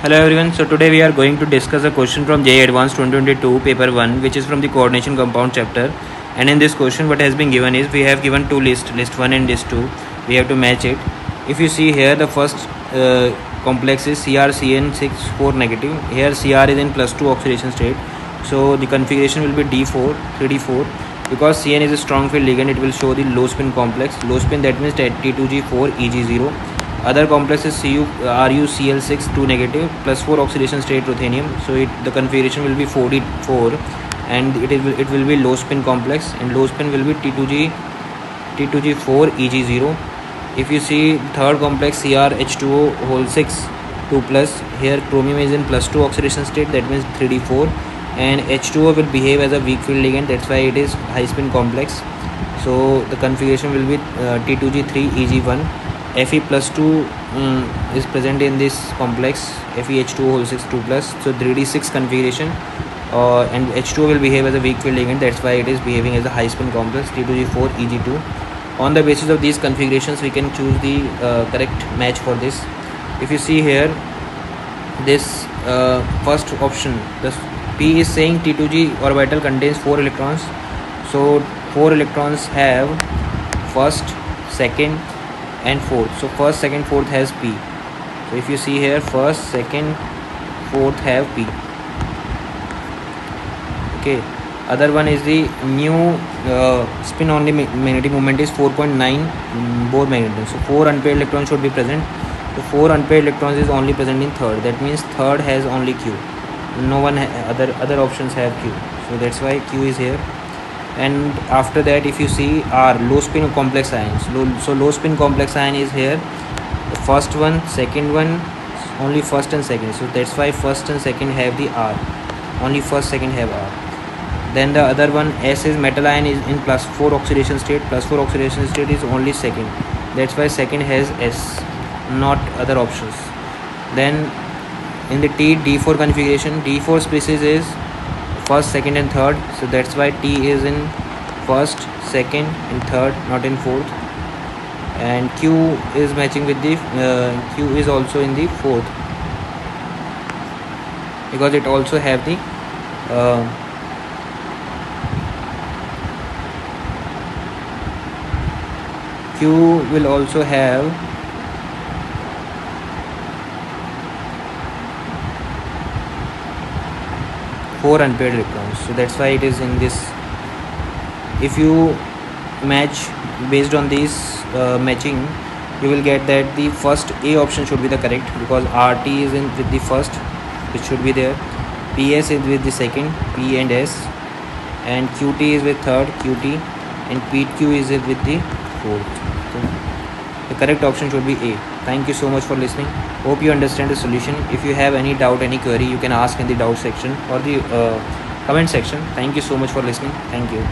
Hello everyone, so today we are going to discuss a question from JEE Advanced 2022 paper 1, which is from the coordination compound chapter. And in this question what has been given is, we have given two lists, list 1 and list 2. We have to match it. If you see here, the first complex is CrCN64 negative. Here Cr is in +2 oxidation state, so the configuration will be D4 3D4. Because Cn is a strong field ligand, it will show the low spin complex. Low spin, that means T2G4 Eg0. Other complex is RuCl6 2 negative +4 oxidation state ruthenium, so the configuration will be 4D4, and it will be low spin complex, and low spin will be T2G4 Eg0. If you see third complex CrH2O6 2+, here chromium is in +2 oxidation state, that means 3D4, and H2O will behave as a weak field ligand, that's why it is high spin complex, so the configuration will be T2G3 Eg1. Fe+2 is present in this complex, FeH2O6 2+, so 3D6 configuration, and H2O will behave as a weak field ligand, that's why it is behaving as a high spin complex, T2G4 Eg2. On the basis of these configurations, we can choose the correct match for this. If you see here, this first option, the P is saying T2G orbital contains 4 electrons, so 4 electrons have first, second and fourth. So first, second, fourth has P. So if you see here, first, second, fourth have P. Okay. Other one is the new spin only magnetic moment is 4.9 Bohr magnetism. So 4 unpaired electrons should be present. So 4 unpaired electrons is only present in third. That means third has only Q. No one other options have Q. So that's why Q is here. And after that, if you see, R, low spin complex ions. So low spin complex ion is here. The first one, second one, only first and second. So that's why first and second have the R. Only first, second have R. Then the other one, S, is metal ion, is in +4 oxidation state. +4 oxidation state is only second. That's why second has S, not other options. Then in the T, D4 configuration, D4 species is first, second and third, so that's why T is in first, second and third, not in fourth. And Q is matching with the Q is also in the fourth, because it also have the Q will also have four unpaired electrons, so that's why it is in this. If you match based on this matching, you will get that the first A option should be the correct, because RT is in with the first, it should be there. PS is with the second, P and S, and QT is with third, QT, and PQ is with the fourth. So the correct option should be A. Thank you so much for listening. Hope you understand the solution. If you have any doubt, any query, you can ask in the doubt section or the comment section. Thank you so much for listening. Thank you.